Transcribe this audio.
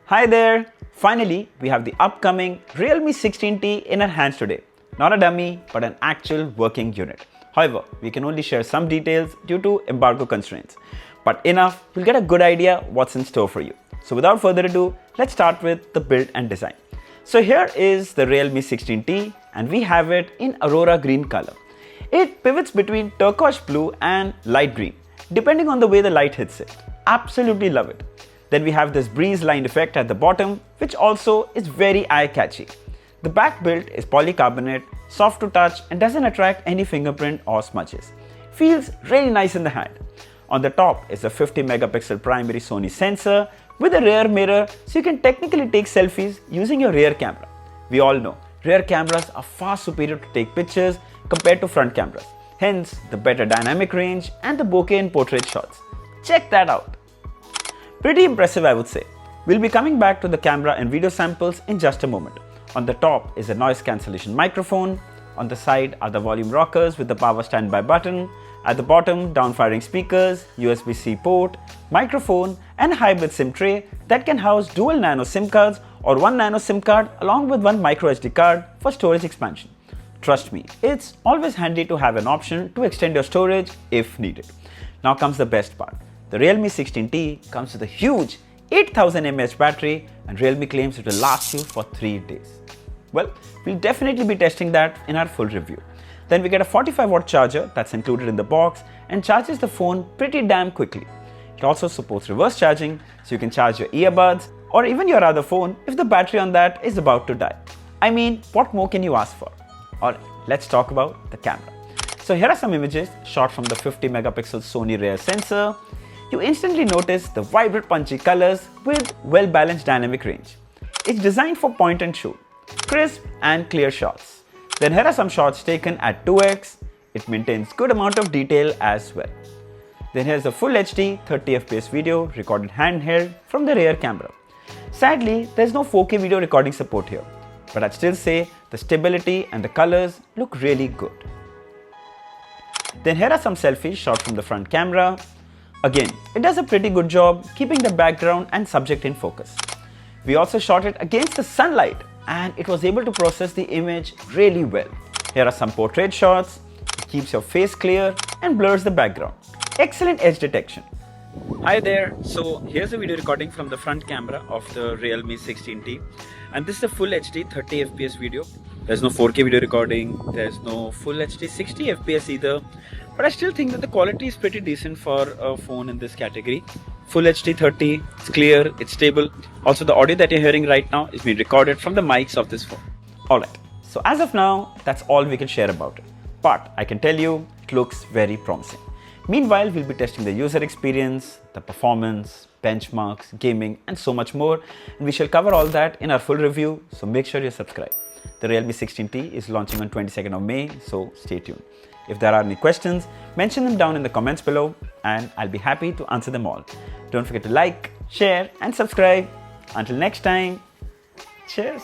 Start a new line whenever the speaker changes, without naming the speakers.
Hi there! Finally, we have the upcoming Realme 16T in our hands today. Not a dummy, but an actual working unit. However, we can only share some details due to embargo constraints. But enough, you'll get a good idea what's in store for you. So without further ado, let's start with the build and design. So here is the Realme 16T and we have it in Aurora green color. It pivots between turquoise blue and light green, depending on the way the light hits it. Absolutely love it. Then we have this breeze line effect at the bottom, which also is very eye-catchy. The back build is polycarbonate, soft to touch and doesn't attract any fingerprint or smudges. Feels really nice in the hand. On the top is a 50 megapixel primary Sony sensor with a rear mirror, so you can technically take selfies using your rear camera. We all know rear cameras are far superior to take pictures compared to front cameras. Hence the better dynamic range and the bokeh and portrait shots. Check that out. Pretty impressive, I would say. We'll be coming back to the camera and video samples in just a moment. On the top is a noise cancellation microphone. On the side are the volume rockers with the power standby button. At the bottom, downfiring speakers, USB-C port, microphone and a hybrid SIM tray that can house dual nano SIM cards or one nano SIM card along with one micro SD card for storage expansion. Trust me, it's always handy to have an option to extend your storage if needed. Now comes the best part. The Realme 16T comes with a huge 8000 mAh battery and Realme claims it will last you for 3 days. Well, we'll definitely be testing that in our full review. Then we get a 45-watt charger that's included in the box and charges the phone pretty damn quickly. It also supports reverse charging, so you can charge your earbuds or even your other phone if the battery on that is about to die. I mean, what more can you ask for? Alright, let's talk about the camera. So here are some images shot from the 50 megapixel Sony rear sensor. You instantly notice the vibrant punchy colors with well-balanced dynamic range. It's designed for point and shoot, crisp and clear shots. Then here are some shots taken at 2x. It maintains good amount of detail as well. Then here's a full HD 30 fps video recorded handheld from the rear camera. Sadly, there's no 4K video recording support here, but I'd still say the stability and the colors look really good. Then here are some selfies shot from the front camera. Again, it does a pretty good job keeping the background and subject in focus. We also shot it against the sunlight and it was able to process the image really well. Here are some portrait shots. It keeps your face clear and blurs the background. Excellent edge detection. Hi there, so here's a video recording from the front camera of the Realme 16T and this is a full HD 30 fps video. There's no 4K video recording, there's no full HD 60 fps either, but I still think that the quality is pretty decent for a phone in this category. Full HD 30, it's clear, it's stable. Also the audio that you're hearing right now is being recorded from the mics of this phone. Alright, so as of now, that's all we can share about it. But I can tell you, it looks very promising. Meanwhile, we'll be testing the user experience, the performance, benchmarks, gaming and so much more. And we shall cover all that in our full review, so make sure you subscribe. The Realme 16T is launching on 22nd of May, so stay tuned. If there are any questions, mention them down in the comments below and I'll be happy to answer them all. Don't forget to like, share and subscribe. Until next time, cheers!